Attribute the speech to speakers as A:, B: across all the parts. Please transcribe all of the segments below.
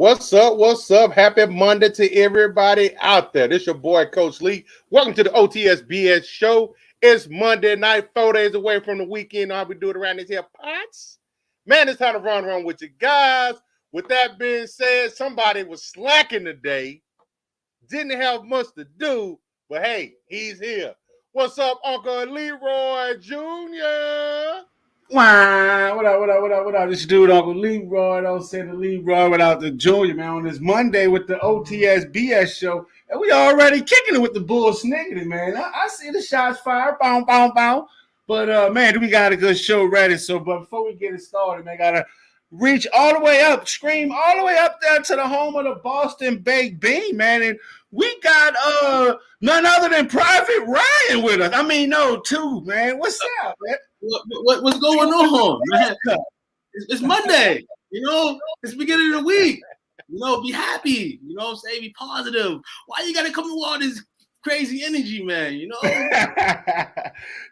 A: What's up? What's up? Happy Monday to everybody out there. This your boy, Coach Lee. Welcome to the O.T.S.B.S Show. It's Monday night, 4 days away from the weekend. How we do it around these here pots? Man, it's time to run around with you guys. With that being said, somebody was slacking today. Didn't have much to do, but hey, he's here. What's up, Uncle Leroy Jr.?
B: Wow, what up? This dude, Uncle Leroy. Don't say the Leroy without the Junior, man. On this Monday with the O.T.S.B.S Show. And we already kicking it with the bull sniggity, man. I see the shots fired. Bow, bow, bow. But, man, we got a good show ready. But before we get it started, man, got to reach all the way up, scream all the way up there to the home of the Boston Baked Bean, man. And we got none other than Private Ryan with us. I mean, no, two, man. What's up, man?
C: What's going on, man? It's Monday, it's the beginning of the week. Be happy, say be positive. Why you gotta come with all this crazy energy, man?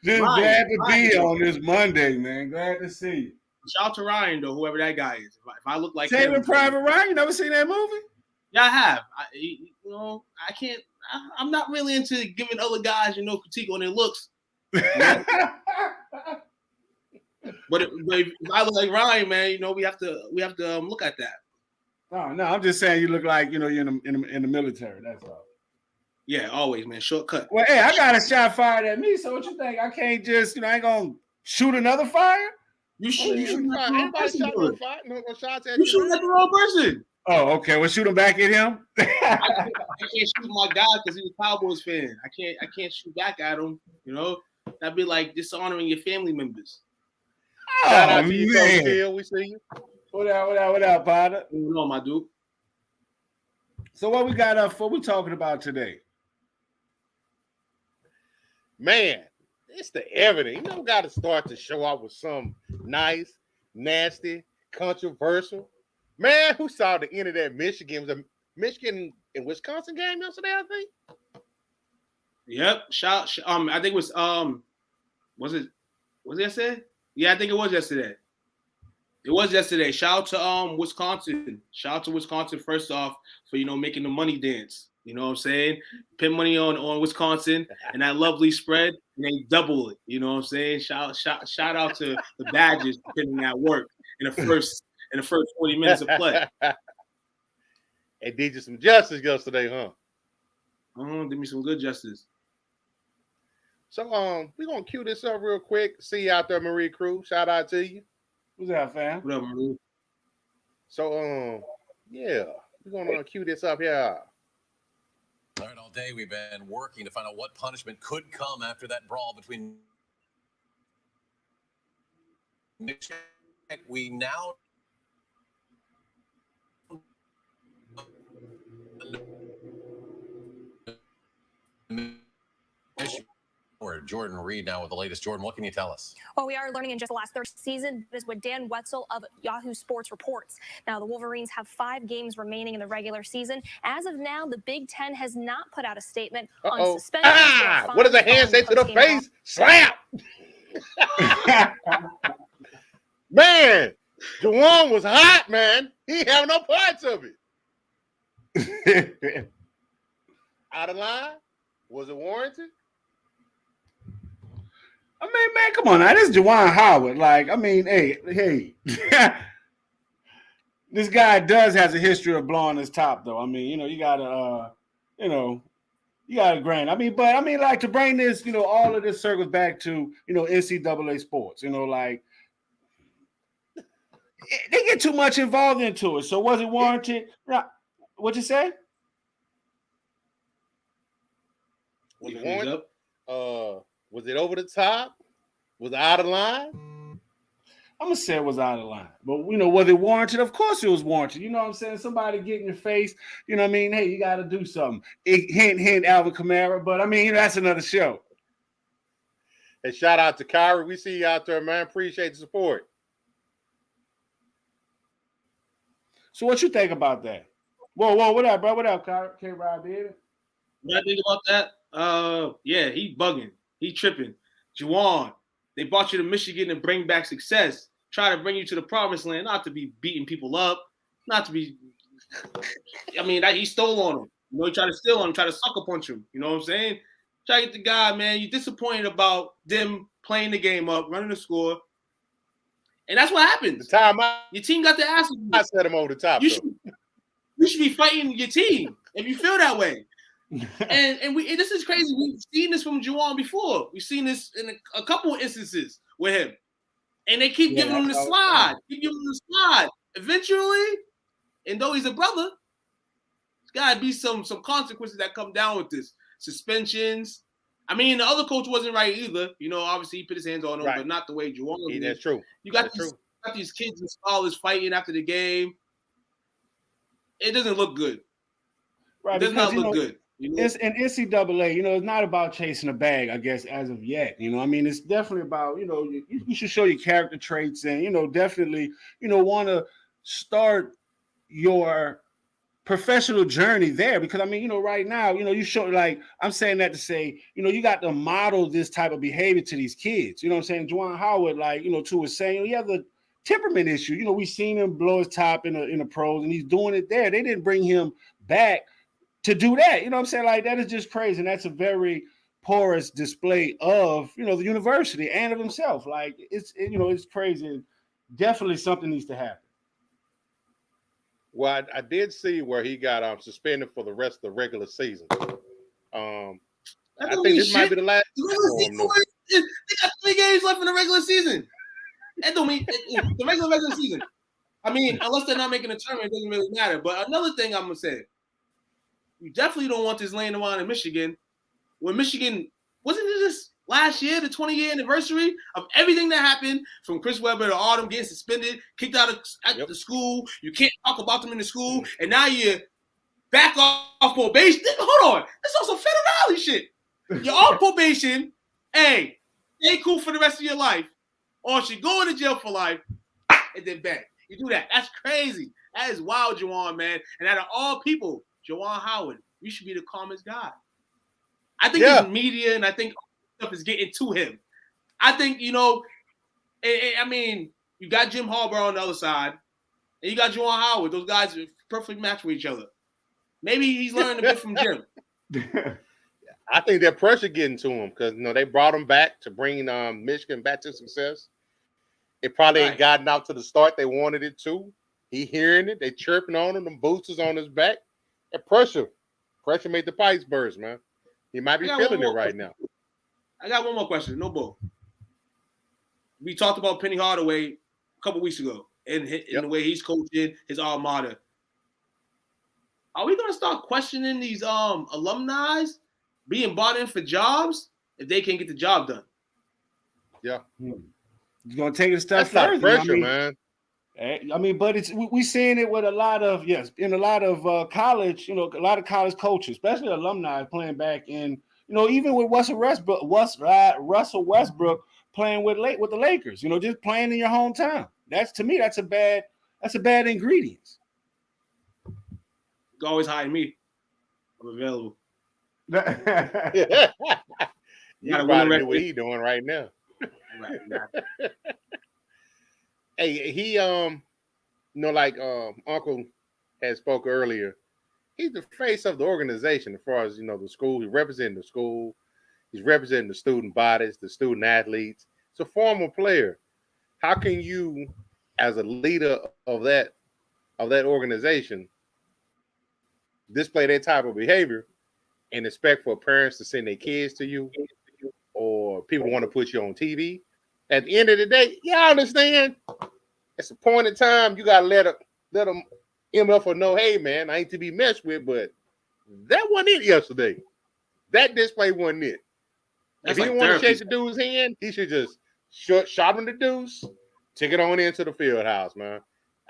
B: Just
C: Ryan,
B: glad to be on this Monday, man. Glad to see you.
C: Shout out to Ryan, though, whoever that guy is. If I look like
B: Saving Private Ryan, you never seen that movie?
C: Yeah, I have. I can't. I'm not really into giving other guys, critique on their looks. But if I look like Ryan, man, we have to look at that.
B: No, I'm just saying you look like you're in the military. That's all.
C: Yeah, always, man. Shortcut.
B: Well, hey, I got a shot fired at me. So what you think? I can't just I ain't gonna shoot another fire.
C: You shoot at the wrong person.
A: No shots at
C: you shooting at the wrong person.
B: Oh, okay. Well, shoot him back at him.
C: I can't shoot my guy because he's a Cowboys fan. I can't shoot back at him. That'd be like dishonoring your family members.
A: Shout out to you, Coach Phil. We see you.
B: What up, partner?
C: My dude.
B: So what we got up for? We talking about today?
A: Man, it's the evidence. We got to start to show out with some nice, nasty, controversial. Man, who saw the end of that Michigan? Was a Michigan and Wisconsin game yesterday, I think.
C: Yep. I think it was was it yesterday? Yeah, I think it was yesterday. It was yesterday. Shout out to Wisconsin. Shout out to Wisconsin first off for making the money dance. You know what I'm saying? Pin money on Wisconsin and that lovely spread, and they double it. You know what I'm saying? Shout out to the Badgers putting that work in the first 20 minutes of play.
A: They did you some justice yesterday, huh?
C: Did me some good justice.
A: So we're gonna cue this up real quick. See you out there, Marie Crew. Shout out to you.
B: What's up, fam?
C: What up, Marie?
A: So yeah, we're gonna cue this up here.
D: All right, all day we've been working to find out what punishment could come after that brawl between we now Jordan Reed now with the latest. Jordan, what can you tell us?
E: Well, we are learning in just the last third season. This is what Dan Wetzel of Yahoo Sports reports. Now, the Wolverines have 5 games remaining in the regular season. As of now, the Big Ten has not put out a statement on suspension.
A: What does a hand say to the face? Slap! Man, Juwan was hot, man. He ain't have no parts of it. Out of line? Was it warranted?
B: I mean, man, come on now. This is Juwan Howard. Hey. This guy has a history of blowing his top, though. I mean, you gotta grant. To bring this, all of this circles back to, NCAA sports. They get too much involved into it. So was it warranted? What'd you say?
A: Was it warranted? Was it over the top? Was it out of line?
B: I'm going to say it was out of line. But, was it warranted? Of course it was warranted. You know what I'm saying? Somebody get in your face. You know what I mean? Hey, you got to do something. Hint, Alvin Kamara. But, that's another show.
A: Hey, shout out to Kyrie. We see you out there, man. Appreciate the support.
B: So what you think about that? Whoa, what up, bro? What up, Kyrie? K-Rod, baby?
C: What I think about that? Yeah, he bugging. He tripping. Juwan, they brought you to Michigan to bring back success. Try to bring you to the promised land, not to be beating people up, not to be I mean, he stole on him. You know, he tried to steal on him, tried to sucker punch him. You know what I'm saying? Try to get the guy, man. You're disappointed about them playing the game up, running the score. And that's what happens.
A: The time
C: your team got the ass.
A: I set him over the top.
C: You should be fighting your team if you feel that way. and this is crazy. We've seen this from Juwan before. We've seen this in a couple of instances with him. And they keep giving him the slide. Keep giving him the slide. Eventually, and though he's a brother, there's got to be some consequences that come down with this. Suspensions. I mean, the other coach wasn't right either. You know, obviously he put his hands on him, but not the way Juwan did.
A: That's true.
C: You got these kids and scholars fighting after the game. It doesn't look good.
B: Right,
C: it does not look good. You know?
B: It's an NCAA, you know, it's not about chasing a bag, I guess, as of yet. You know, I mean, it's definitely about, you know, you should show your character traits and, you know, definitely, you know, want to start your professional journey there. Because, I mean, you know, right now, you know, you show, like, I'm saying that to say, you know, you got to model this type of behavior to these kids. You know what I'm saying? Juwan Howard, like, you know, to was saying, he has a temperament issue. You know, we've seen him blow his top in the pros, and he's doing it there. They didn't bring him back to do that. You know what I'm saying? Like, that is just crazy. And that's a very porous display of, you know, the university and of himself. Like, you know, it's crazy. Definitely something needs to happen.
A: Well, I did see where he got suspended for the rest of the regular season. I think this might be the last.
C: They got 3 games left in the regular season. That don't mean the regular season. I mean, unless they're not making a tournament, it doesn't really matter. But another thing I'm gonna say, you definitely don't want this laying around in Michigan. When Michigan wasn't it just last year, the 20-year anniversary of everything that happened from Chris Webber to Autumn getting suspended, kicked out of the school. You can't talk about them in the school, and now you're back off probation. Hold on, that's also Federal Valley shit. You're off probation. Hey, stay cool for the rest of your life, or you go into jail for life, and then back. You do that. That's crazy. That is wild, Juwan, man. And out of all people, Juwan Howard, you should be the calmest guy. I think his media and I think stuff is getting to him. I think, you know, I mean, you got Jim Harbaugh on the other side, and you got Juwan Howard. Those guys are perfect match with each other. Maybe he's learned a bit from Jim.
A: I think that pressure getting to him because, you know, they brought him back to bring Michigan back to success. It probably ain't gotten out to the start they wanted it to. He hearing it. They chirping on him. Them boosters on his back. That pressure made the pipes burst, man. He might be feeling it right now.
C: I got one more question. No bull. We talked about Penny Hardaway a couple weeks ago and the way he's coaching his alma mater. Are we going to start questioning these alumni being brought in for jobs if they can't get the job done?
A: Yeah.
B: You're going to take it a step
A: further. That's not pressure,
B: man. I mean, but we seeing it with a lot of college, you know, a lot of college coaches, especially alumni playing back in, you know, even with Russell Westbrook playing with the Lakers, you know, just playing in your hometown. To me, that's a bad ingredient.
C: You can always hire me. I'm available.
A: You gotta do what he's doing right now. Hey, he you know, like Uncle had spoke earlier, he's the face of the organization as far as, you know, the school. He's representing the school, he's representing the student bodies, the student athletes. It's a former player. How can you, as a leader of that organization, display that type of behavior and expect for parents to send their kids to you, or people want to put you on TV? At the end of the day, I understand. It's a point in time you gotta let them MF know, hey man, I ain't to be messed with, but that wasn't it yesterday. That display wasn't it. If he didn't want to shake the dude's hand, he should just shot him the deuce, take it on into the field house, man.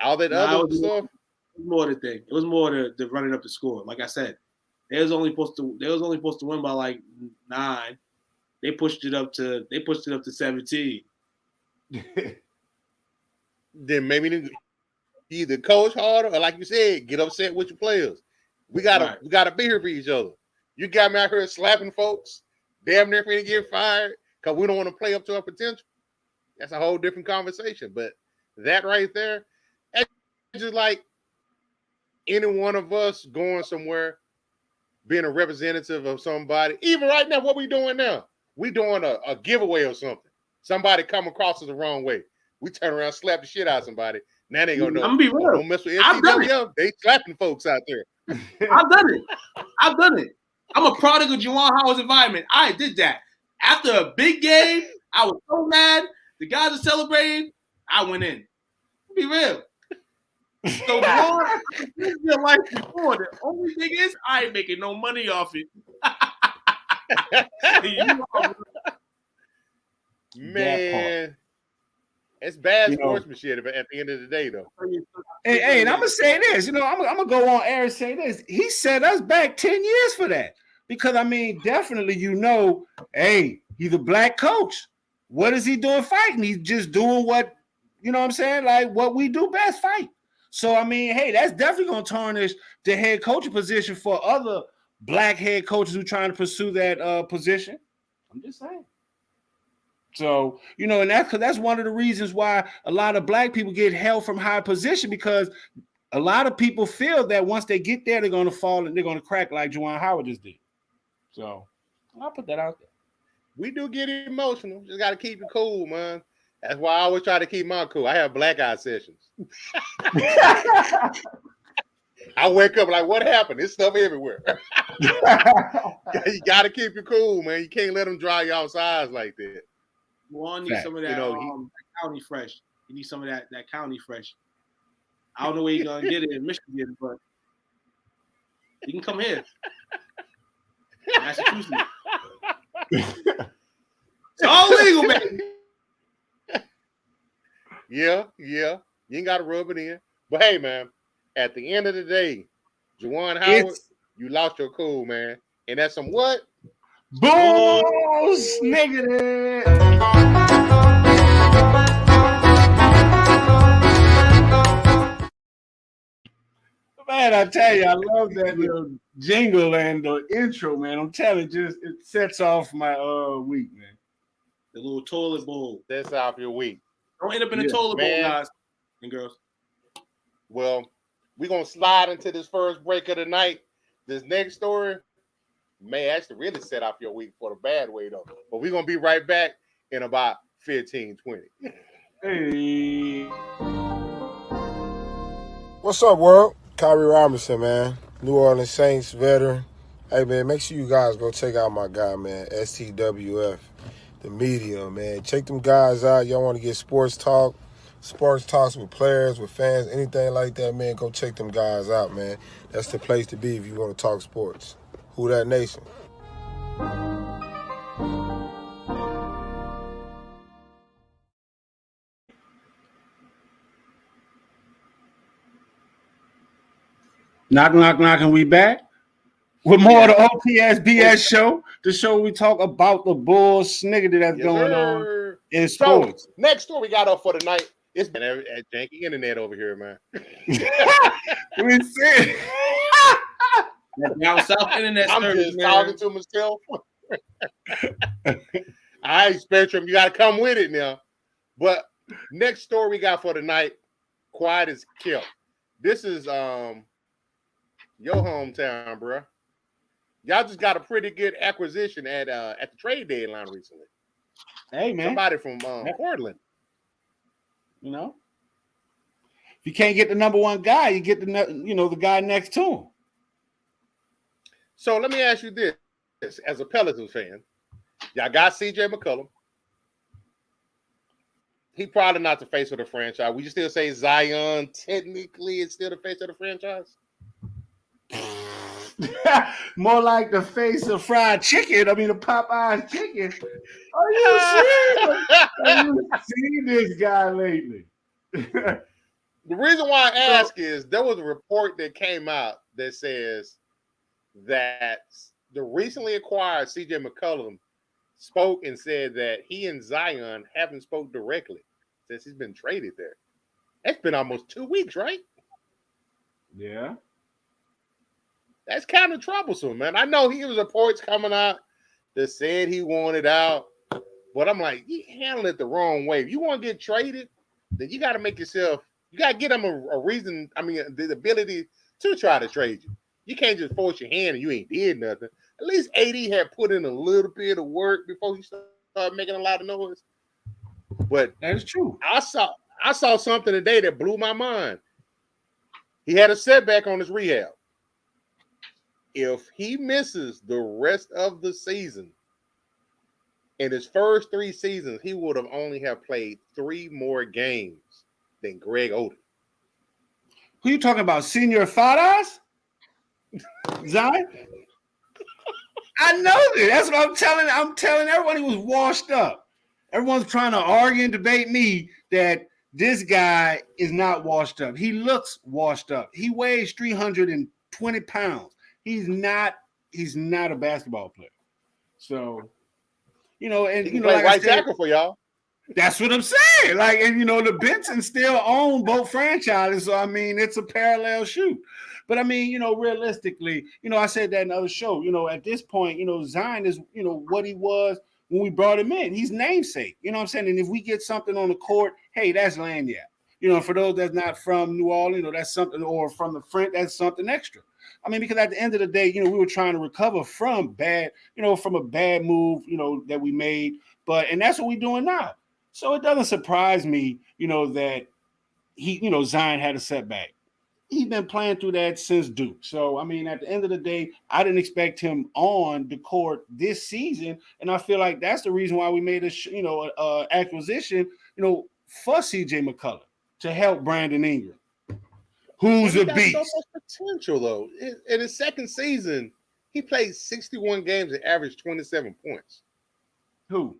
A: All that other stuff.
C: It was more the thing. It was more the running up the score. Like I said, they was only supposed to win by like 9. They pushed it up to 17.
A: Then maybe either coach harder or, like you said, get upset with your players. We gotta be here for each other. You got me out here slapping folks, damn near finna get fired because we don't want to play up to our potential. That's a whole different conversation. But that right there, that's just like any one of us going somewhere, being a representative of somebody, even right now, what we doing now? We doing a giveaway or something. Somebody come across us the wrong way. We turn around, slap the shit out of somebody. Now they gonna know.
C: I'm gonna be real.
A: Don't mess with
C: I've done
A: SCWF. They slapping folks out there.
C: I've done it. I've done it. I'm a product of Juwan Howard's environment. I did that. After a big game, I was so mad. The guys are celebrating. I went in. Be real. So Juwan, I lived your life before. The only thing is, I ain't making no money off it.
A: Man, it's bad sportsmanship at the end of the day, though.
B: Hey, and I'm gonna say this. I'm gonna go on air and say this. He set us back 10 years for that. Because I mean, definitely, hey, he's a black coach. What is he doing fighting? He's just doing what, what I'm saying? Like what we do best, fight. So I mean, hey, that's definitely gonna tarnish the head coaching position for other black head coaches who trying to pursue that position. I'm just saying. So, and that's one of the reasons why a lot of black people get held from high position, because a lot of people feel that once they get there, they're going to fall and they're going to crack like Juwan Howard just did. So I'll put that out there.
A: We do get emotional. Just got to keep it cool, man. That's why I always try to keep my cool. I have blackout sessions. I wake up like, what happened? There's stuff everywhere. You got to keep it cool, man. You can't let them dry your sides like that.
C: Juwan needs some of that, county fresh. You need some of that county fresh. I don't know where you're going to get it in Michigan, but you can come here. Massachusetts. It's all legal, man.
A: Yeah. You ain't got to rub it in. But hey, man, at the end of the day, Juwan Howard, you lost your cool, man. And that's some what?
B: Bulls negative. Man, I tell you, I love that little jingle and the intro, man. I'm telling you, it sets off my week, man.
C: The little toilet bowl.
A: Sets off your week.
C: Don't end up in the toilet bowl, guys and girls.
A: Well, we're going to slide into this first break of the night. This next story may actually really set off your week for the bad way, though. But we're going to be right back in about 15, 20.
B: Hey.
F: What's up, world? Kyrie Robinson, man. New Orleans Saints veteran. Hey, man, make sure you guys go check out my guy, man, STWF, the media, man. Check them guys out. Y'all want to get sports talks with players, with fans, anything like that, man, go check them guys out, man. That's the place to be if you want to talk sports. Who that nation?
B: Knock, knock, knock, and we back with more of the O.T.S.B.S Show, the show we talk about the Bulls sniggity that's going on in sports.
A: So, next story we got up for tonight. It's been at janky internet over here, man.
B: We see.
C: Down south internet
A: I'm
C: service,
A: just
C: man.
A: talking to myself. All right, Spectrum, you got to come with it now. But next story we got for tonight, quiet as kept. This is your hometown, bro. Y'all just got a pretty good acquisition at the trade deadline recently.
B: Hey, man.
A: Somebody from Portland.
B: If you can't get the number one guy, you get the guy next to him.
A: So let me ask you this. As a Pelicans fan, y'all got CJ McCollum. He probably not the face of the franchise. Would you still say Zion technically is still the face of the franchise?
B: More like the face of fried chicken. I mean, the Popeyes chicken. Are you serious? Have you seen this guy lately?
A: The reason why I ask is there was a report that came out that says that the recently acquired CJ McCollum spoke and said that he and Zion haven't spoke directly since he's been traded there. That's been almost 2 weeks, right?
B: Yeah.
A: That's kind of troublesome, man. I know he was reports coming out that said he wanted out, but I'm like, you handled it the wrong way. If you want to get traded, then you got to make yourself, you got to get him a reason. I mean, the ability to try to trade you. You can't just force your hand and you ain't did nothing. At least AD had put in a little bit of work before he started making a lot of noise. But
B: that is true.
A: I saw something today that blew my mind. He had a setback on his rehab. If he misses the rest of the season, in his first 3 seasons, he would have only have played 3 more games than Greg Oden.
B: Who you talking about? Senior Fadas? Zion? I know that. That's what I'm telling. I'm telling everyone he was washed up. Everyone's trying to argue and debate me that this guy is not washed up. He looks washed up. He weighs 320 pounds. He's not a basketball player. So, and
A: he can play
B: like
A: right tackle for y'all.
B: That's what I'm saying. Like, and the Bensons still own both franchises. So I mean, it's a parallel shoot. But I mean, realistically, I said that in the other show. At this point, Zion is, what he was when we brought him in. He's namesake. You know what I'm saying? And if we get something on the court, hey, that's lanyard. For those that's not from New Orleans, that's something, or from the French, that's something extra. I mean, because at the end of the day, we were trying to recover from from a bad move, that we made. And that's what we're doing now. So it doesn't surprise me, that Zion had a setback. He's been playing through that since Duke. So, I mean, at the end of the day, I didn't expect him on the court this season. And I feel like that's the reason why we made a acquisition, for CJ McCullough to help Brandon Ingram, who's a beast.
A: So much potential, though. In his second season, he played 61 games and averaged 27 points.
B: Who?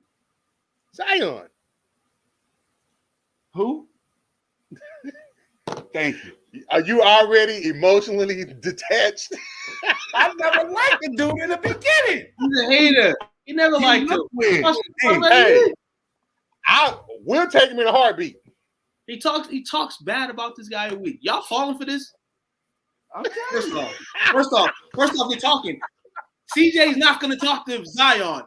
A: Zion.
B: Who? Thank you.
A: Are you already emotionally detached?
B: I never liked the dude in the beginning.
C: He's a hater. He never liked him.
A: We'll take him in a heartbeat.
C: He talks bad about this guy a week. Y'all falling for this? First off, you're talking. CJ's not going to talk to Zion.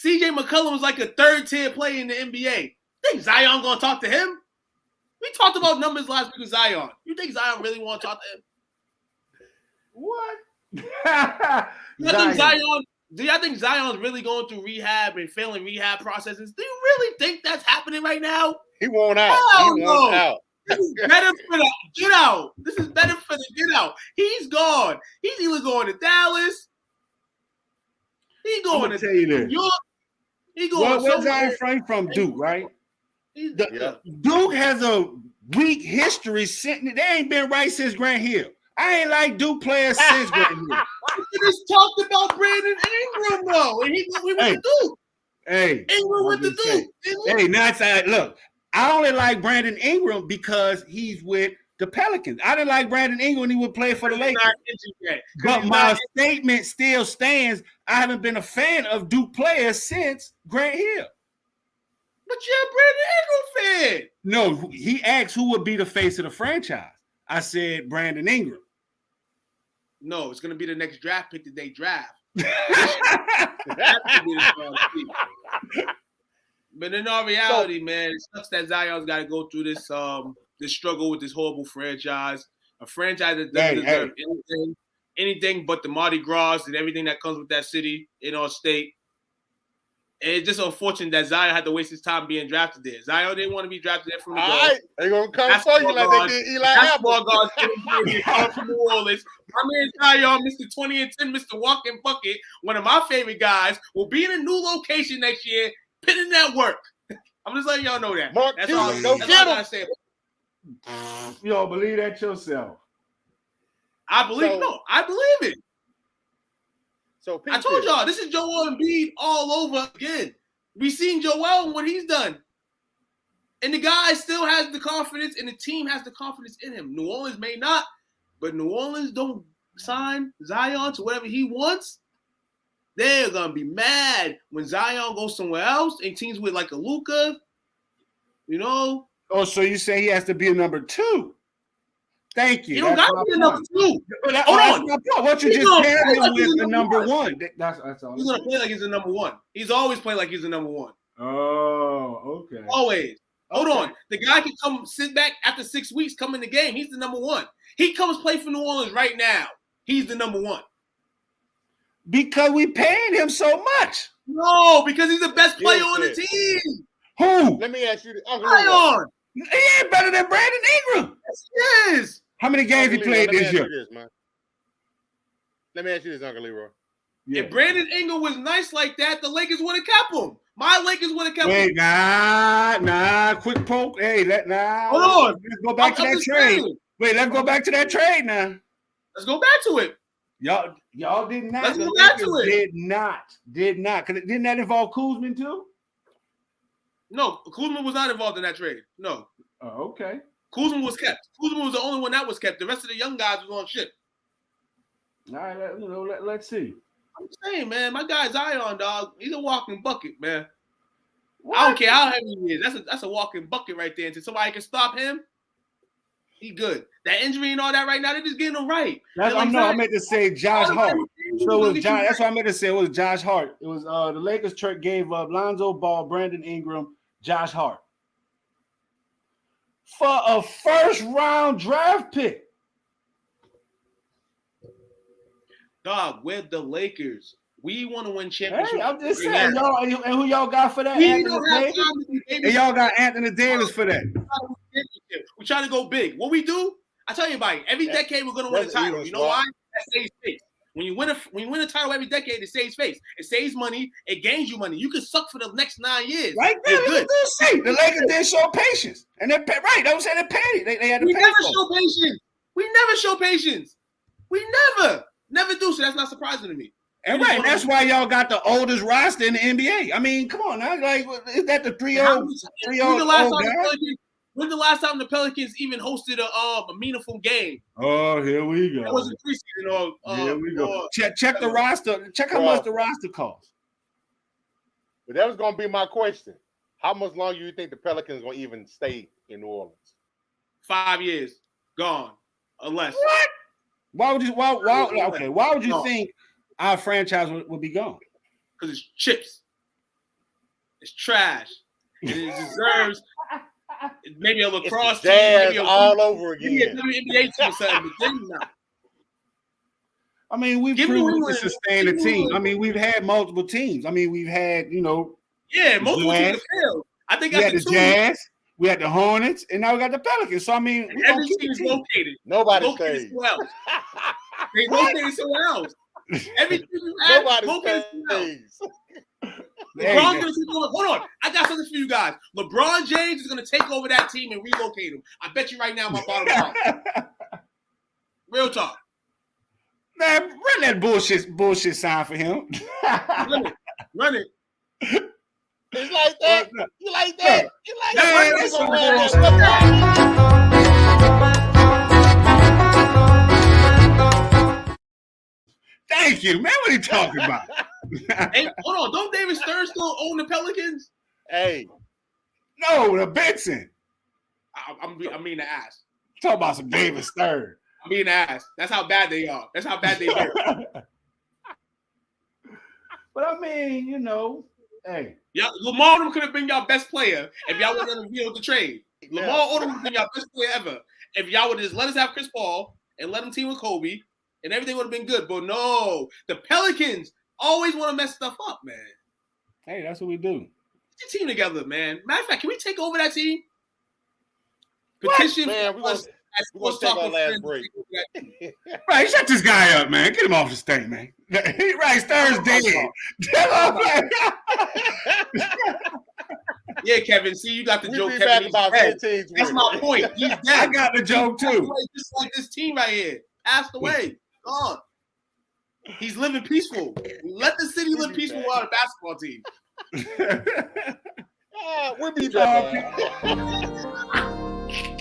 C: CJ McCollum was like a 3rd-tier player in the NBA. Think Zion going to talk to him? We talked about numbers last week with Zion. You think Zion really want to talk to him?
B: What?
C: Do y'all think Zion's really going through rehab and failing rehab processes? Do you really think that's happening right now?
A: He won't out.
C: Wants out. This is better for the get out. This is better for the get out. He's gone. He's either going to Dallas. He's going to New York. He's going
B: where's Zion from? Duke, right? Duke has a weak history. They ain't been right since Grant Hill. I ain't like Duke players since Grant Hill.
C: We just talked about Brandon Ingram, though, and we went to Duke.
B: Hey,
C: Ingram went to Duke.
B: Hey, now look, I only like Brandon Ingram because he's with the Pelicans. I didn't like Brandon Ingram when he would play for the Lakers. But my statement still stands. I haven't been a fan of Duke players since Grant Hill.
C: But you're a Brandon Ingram fan.
B: No, he asked who would be the face of the franchise. I said Brandon Ingram.
C: No, it's going to be the next draft pick that they draft. But in all reality, man, it sucks that Zion's got to go through this this struggle with this horrible franchise. A franchise that doesn't deserve anything but the Mardi Gras and everything that comes with that city in our state. And it's just unfortunate that Zion had to waste his time being drafted there. Zion didn't want to be drafted there from the
A: go. All right, they're going to come for you like they did Eli Apple.
C: Come from New Orleans. My man Zion, Mr. 20 and 10, Mr. Walking Bucket, one of my favorite guys, will be in a new location next year, putting that work. I'm just letting y'all know that. That's all I gotta say.
B: You don't believe that yourself.
C: I believe it.
A: So
C: I told y'all, this is Joel Embiid all over again. We seen Joel and what he's done. And the guy still has the confidence, and the team has the confidence in him. New Orleans may not, but New Orleans don't sign Zion to whatever he wants. They're going to be mad when Zion goes somewhere else and teams with like a Luka,
B: Oh, so you say he has to be a number 2? Thank you.
C: You don't got to be a number 2.
B: Hold on. What you just carried him with the number 1. That's all.
C: He's going to play like he's a number 1. He's always played like he's a number 1.
B: Oh, okay.
C: Always. Hold on. The guy can come sit back after 6 weeks, come in the game. He's the number 1. He comes play for New Orleans right now. He's the number one.
B: Because we paying him so much.
C: No, because he's the best player on the team.
B: Who?
A: Let me ask you this. Uncle Leroy.
C: Zion.
B: He ain't better than Brandon Ingram.
C: Yes, he is.
B: How many games he played this year?
A: Let me ask you this, Uncle Leroy.
B: Yeah.
C: If Brandon Ingram was nice like that, the Lakers would have kept him. My Lakers would have kept him.
B: Wait, nah, quick poke. Hey,
C: Hold on.
B: Let's go back to that trade. Wait, let's go back to that trade now.
C: Let's go back to it.
B: Y'all did not.
C: Let's go back to it.
B: Did not. Because didn't that involve Kuzma too?
C: No, Kuzma was not involved in that trade. No.
B: Oh, okay.
C: Kuzma was kept. Kuzma was the only one that was kept. The rest of the young guys was on ship.
B: All right, let's see.
C: I'm saying, man, my guy Zion, dog, he's a walking bucket, man.
B: What?
C: I don't care how heavy he is. That's a walking bucket right there. Until somebody can stop him, he good. That injury and all that right now, they're just getting him right.
B: I meant to say Josh Hart. So it was Josh. That's what I meant to say. It was Josh Hart. It was the Lakers gave up Lonzo Ball, Brandon Ingram, Josh Hart for a first-round draft pick.
C: Dog, we're the Lakers. We want to win championships.
B: Hey, I'm just saying, y'all, and who y'all got for that?
C: We don't have time to be
B: and y'all got Anthony Davis for that.
C: We're trying to go big. What we do, I tell you about it. Every decade we're gonna win a title. You know why? That saves face. When you win a title every decade, it saves face. It saves money. It gains you money. You can suck for the next 9 years.
B: Right there,
C: good.
B: The Lakers didn't show patience, and they're right. They said they paid. They had to
C: We
B: pay
C: never
B: for
C: show patience. We never show patience. We never do. So that's not surprising to me.
B: And right, that's why y'all got the oldest roster in the NBA. I mean, come on now, like, is that the 3-0?
C: When's the last time the Pelicans even hosted a meaningful game?
B: Oh, here we go.
C: That wasn't preseason.
B: Here we go. Check the roster. Check how much the roster costs.
A: But that was going to be my question. How much longer do you think the Pelicans going to even stay in New Orleans?
C: 5 years. Gone. Unless.
B: What? Why would you think our franchise would be gone?
C: Because it's chips. It's trash. And it deserves maybe a lacrosse
A: team. Maybe all over again.
C: Maybe a WNBA team or something, but then not.
B: I mean, we've proven to sustain a team. I mean, we've had multiple teams. I mean, we've had, multiple
C: teams failed. I think
B: we had the Jazz, we had the Hornets, and now we got the Pelicans. So I mean,
C: every team is located.
A: Nobody stays.
C: They located somewhere else. Every team
A: nobody stays.
C: LeBron's gonna take over. Hold on, I got something for you guys. LeBron James is gonna take over that team and relocate him. I bet you right now, my bottom line. Real talk.
B: Man, run that bullshit sign for him.
C: Run it.
A: It's like that. You like that? You like
B: that? Thank you, man. What are you talking about?
C: Hey, hold on. Don't David Stern still own the Pelicans?
A: Hey.
B: No, the Benson.
C: I mean to ask.
B: Talk about some David Stern.
C: I mean to ask. That's how bad they are. That's how bad they are.
B: But I mean, hey.
C: Yeah, Lamar Odom could have been y'all best player if y'all would have revealed the trade. Lamar Odom would have been y'all best player ever if y'all would have just let us have Chris Paul and let him team with Kobe, and everything would have been good. But no, the Pelicans always want to mess stuff up, man.
B: Hey, that's what we do.
C: Get your team together, man. Matter of fact, can we take over that team? Petition,
A: man. We're gonna take our last break.
B: Right, shut this guy up, man. Get him off the stage, man. Right, Stern's dead.
C: Yeah, Kevin. See, you got the joke,
A: Kevin.
C: Kevin.
A: About 15
C: That's my point. He's dead.
B: I got the joke too.
C: Just like this team right here, passed away, gone. He's living peaceful. Let the city live peaceful without a basketball team.
A: We'll be back.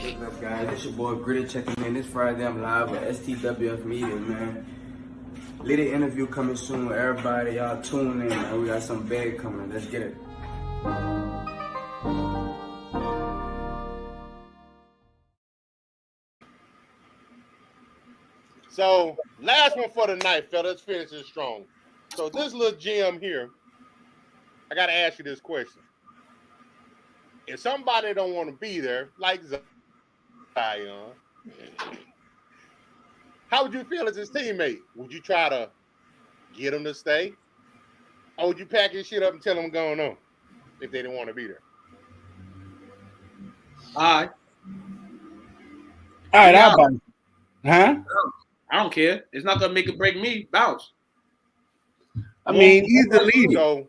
G: What's up, guys? It's your boy Gritty checking in. This Friday I'm live with STWF Media, man. Little interview coming soon. Everybody, y'all tune in, man. We got some big coming. Let's get it.
A: So, last one for the night, fellas. Let's finish this strong. So, this little gem here, I got to ask you this question. If somebody don't want to be there, like Zion, How would you feel as his teammate? Would you try to get him to stay? Or would you pack his shit up and tell him what's going on if they didn't want to be there?
C: All right.
B: All right,
C: Yeah.
B: I'll bounce. Huh?
C: I don't care. It's not gonna make or break me. Bounce.
B: I mean, he's the leader.
A: So,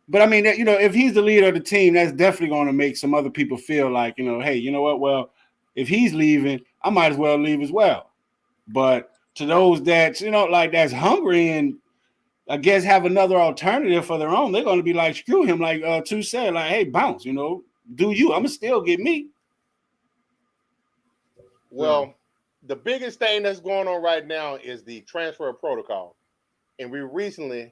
B: but I mean, you know, if he's the leader of the team, that's definitely going to make some other people feel like, you know, hey, you know what? Well, if he's leaving, I might as well leave as well. But to those that, you know, like that's hungry and I guess have another alternative for their own, they're going to be like, screw him, like Tu said, like, hey, bounce, you know, do you? I'm going to still get me.
A: well, the biggest thing that's going on right now is the transfer protocol. And we recently,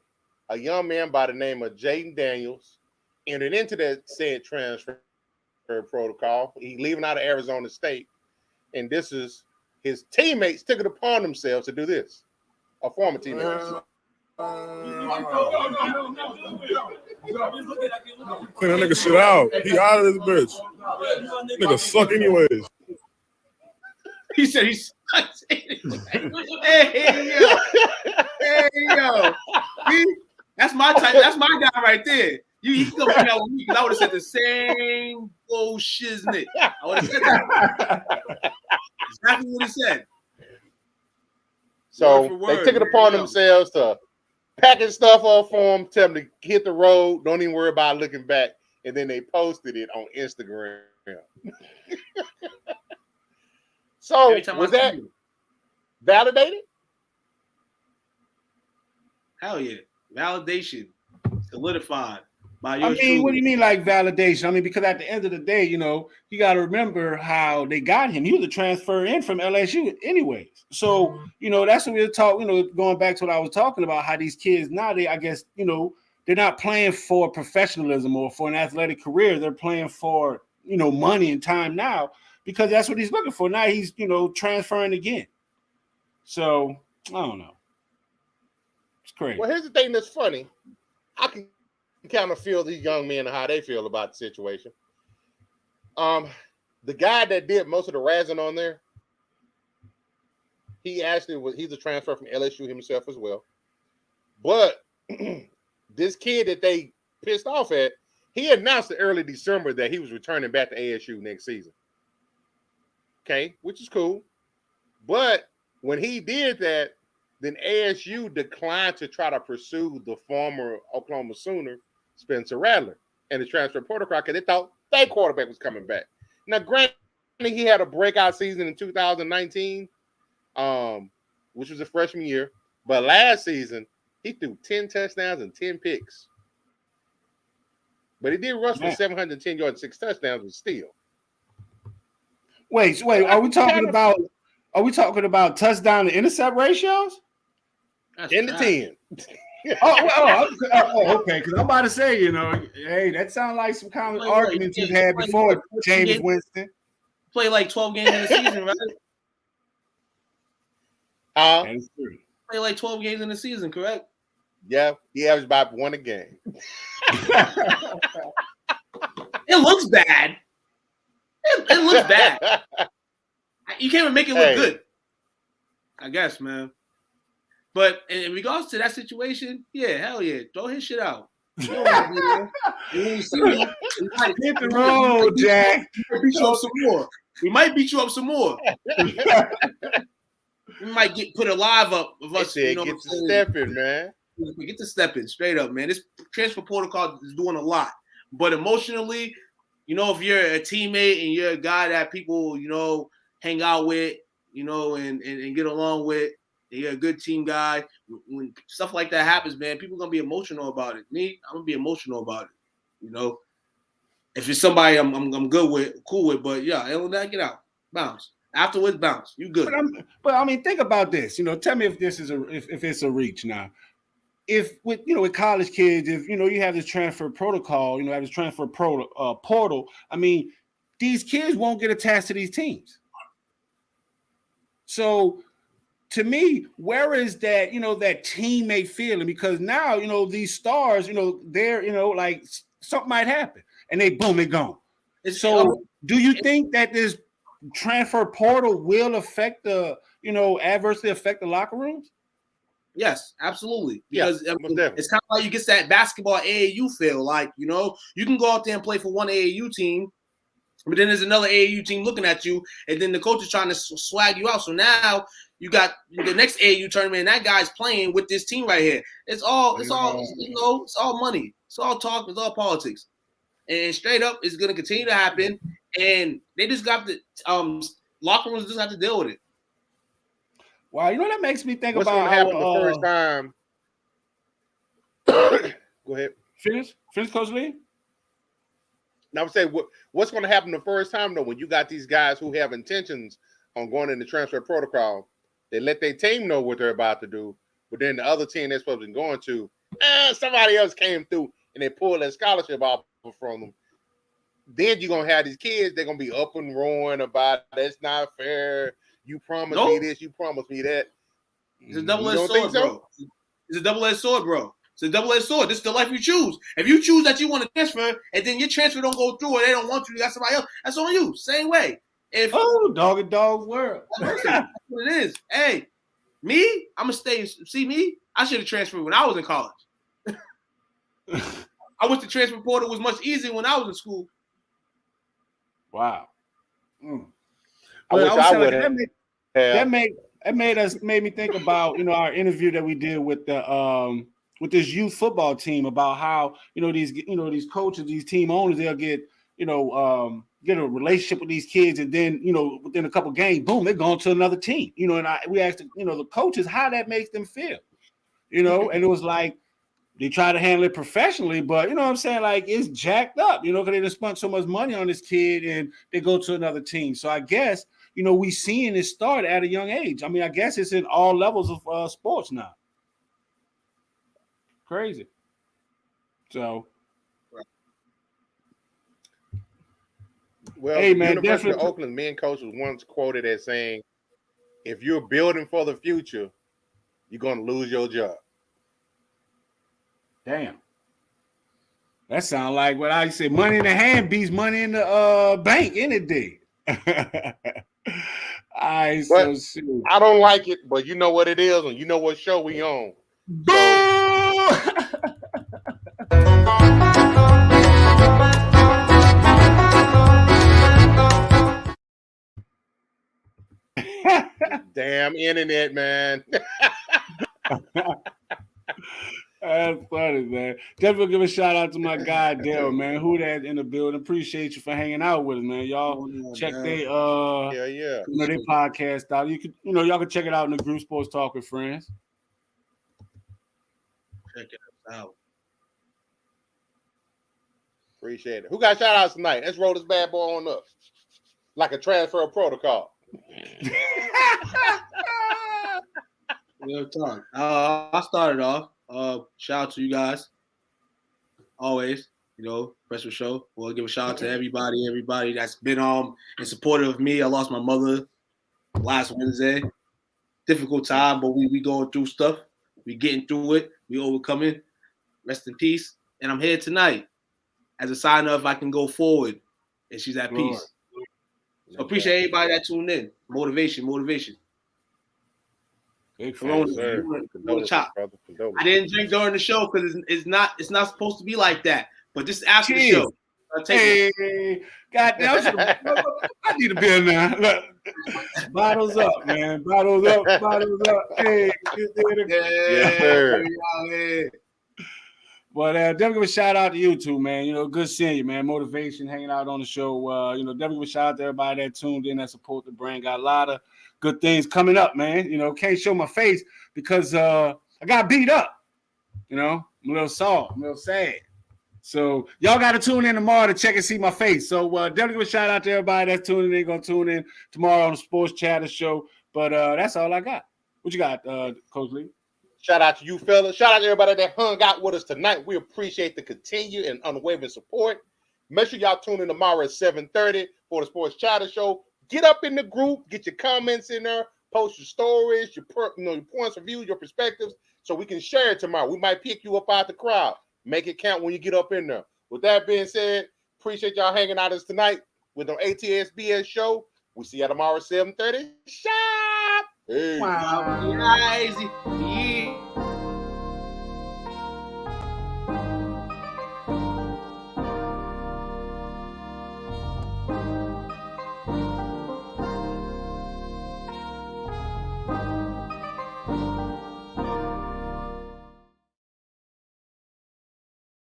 A: a young man by the name of Jaden Daniels entered into that said transfer protocol. He's leaving out of Arizona State. And this is his teammates took it upon themselves to do this. A former teammate.
H: Clean that nigga shit out. He out of this bitch. Nigga suck anyways.
C: He said he's. Hey yo, hey yo. That's my type. That's my guy right there. You come out with me because I would have said the same bullshit. I would have said that. Exactly what he said.
A: So they took it upon themselves to packing stuff up for him, tell him to hit the road, don't even worry about looking back, and then they posted it on Instagram. So was that validated?
C: Hell yeah, validation, solidified by your.
B: I mean, what do you mean like validation? I mean, because at the end of the day, you know, you got to remember how they got him. He was a transfer in from LSU anyways. So, you know, that's what we were talking, you know, going back to what I was talking about, how these kids now, they, I guess, you know, they're not playing for professionalism or for an athletic career. They're playing for, you know, money and time now because that's what he's looking for. Now he's, you know, transferring again. So, I don't know. It's crazy.
A: Well, here's the thing that's funny. I can kind of feel these young men and how they feel about the situation. The guy that did most of the razzing on there, he's a transfer from LSU himself as well. But this kid that they pissed off at, he announced in early December that he was returning back to ASU next season. Okay, which is cool. But when he did that, then ASU declined to try to pursue the former Oklahoma Sooner, Spencer Rattler, and the transfer protocol because they thought their quarterback was coming back. Now, granted, he had a breakout season in 2019, which was a freshman year. But last season, he threw 10 touchdowns and 10 picks. But he did rush for 710 yards, 6 touchdowns, but still.
B: Wait, are we talking about touchdown to intercept ratios?
C: That's
A: 10 to 10.
B: Okay. Because I'm about to say, you know, hey, that sounds like some kind of arguments you've had before, James Winston.
C: Play like 12 games in the season, right?
B: That is true.
C: Play like 12 games in the season, correct?
A: Yeah, he averaged about 1 a game.
C: It looks bad. It looks bad. You can't even make it look good. I guess, man. But in regards to that situation, yeah, hell yeah, throw his shit out. Hit
B: the road, Jack.
C: We might beat you up some more. We might put a live up of us.
A: You know, get to stepping, man.
C: We get to stepping straight up, man. This transfer protocol is doing a lot, but emotionally, you know, if you're a teammate and you're a guy that people, you know, hang out with, you know, and get along with, and you're a good team guy. When stuff like that happens, man, people are gonna be emotional about it. Me, I'm gonna be emotional about it. You know, if it's somebody I'm good with, cool with, but yeah, get out, bounce. Afterwards, bounce. You good?
B: But I mean, think about this. You know, tell me if this is if it's a reach now. If with college kids, if you have this transfer protocol, have this transfer portal. I mean, these kids won't get attached to these teams. So, to me, where is that that teammate feeling? Because now these stars, they're like something might happen, and they're gone. So, do you think that this transfer portal will affect the adversely affect the locker rooms?
C: Yes, absolutely. Because
A: most definitely.
C: it's kind of like you get that basketball AAU feel. Like, you can go out there and play for one AAU team, but then there's another AAU team looking at you, and then the coach is trying to swag you out. So now you got the next AAU tournament, and that guy's playing with this team right here. It's all it's all money. It's all talk. It's all politics. And straight up, it's going to continue to happen. And they just got the locker rooms just have to deal with it.
B: Wow, that makes me think
A: what's
B: about
A: going to happen the first time. Go ahead.
B: Finish, Coach Lee.
A: Now I'm saying what's going to happen the first time though, when you got these guys who have intentions on going in the transfer protocol, they let their team know what they're about to do, but then the other team they're supposed to be going to, somebody else came through and they pulled that scholarship off from them. Then you're gonna have these kids, they're gonna be up and roaring about it's not fair. You promised me this, you promised me that.
C: It's a double-edged sword, bro. It's a double-edged sword, bro. It's a double-edged sword. This is the life you choose. If you choose that you want to transfer, and then your transfer don't go through, or they don't want you, you got somebody else, that's on you. Same way.
B: Dog and dog world.
C: That's what it is. Hey, me, I'm gonna stay. See me, I should have transferred when I was in college. I wish the transfer portal was much easier when I was in school.
B: Wow.
A: I wish I would have.
B: That made me think about our interview that we did with this youth football team about how these coaches, these team owners, they'll get get a relationship with these kids, and then within a couple games, boom, they're going to another team. And we asked the coaches how that makes them feel. And it was like they try to handle it professionally, but what I'm saying, like, it's jacked up, because they just spent so much money on this kid and they go to another team. So I guess, we seeing it start at a young age. I mean, I guess it's in all levels of sports now. Crazy. So,
A: well,
B: hey, man,
A: University of Oakland men coach was once quoted as saying, if you're building for the future, you're going to lose your job.
B: Damn. That sounds like what I say. Money in the hand beats money in the bank any day. I
A: don't like it, but you know what it is, and you know what show we on. Damn internet, man.
B: That's funny, man. Definitely give a shout out to my guy Dale, man. Who that in the building? Appreciate you for hanging out with us, man. Y'all check their their podcast out. You could y'all can check it out in the group Sports Talk with Friends.
C: Check it out.
A: Appreciate it. Who got shout outs tonight? Let's roll this bad boy on up. Like a transfer protocol.
C: Real talk. I started off. Shout out to you guys. Always, special show. We'll give a shout out to everybody that's been in support of me. I lost my mother last Wednesday. Difficult time, but we going through stuff. We getting through it. We overcoming. Rest in peace. And I'm here tonight as a sign of I can go forward. And she's at peace. So appreciate everybody that tuned in. Motivation. Chop. I didn't drink during the show because it's not supposed to be like that. But just after the show.
B: Hey, goddamn! I need a beer now. Look, bottles up, man. Bottles up. Hey,
A: yes, sir.
B: But definitely give a shout out to you two, man. Good seeing you, man. Motivation, hanging out on the show. Definitely give a shout out to everybody that tuned in, that support the brand. Got a lot of good things coming up, man. Can't show my face because I got beat up. I'm a little sore, I'm a little sad. So y'all got to tune in tomorrow to check and see my face. So definitely give a shout out to everybody that's tuning in. Gonna tune in tomorrow on the Sports Chatter Show. But that's all I got. What you got, Coach Lee?
A: Shout out to you, fellas. Shout out to everybody that hung out with us tonight. We appreciate the continued and unwavering support. Make sure y'all tune in tomorrow at 7:30 for the Sports Chatter Show. Get up in the group, get your comments in there, post your stories, your points of view, your perspectives, so we can share it tomorrow. We might pick you up out the crowd. Make it count when you get up in there. With that being said, appreciate y'all hanging out with us tonight with the O.T.S.B.S Show. We'll see you tomorrow at 7:30. Shop! Hey.
C: Wow. Yeah.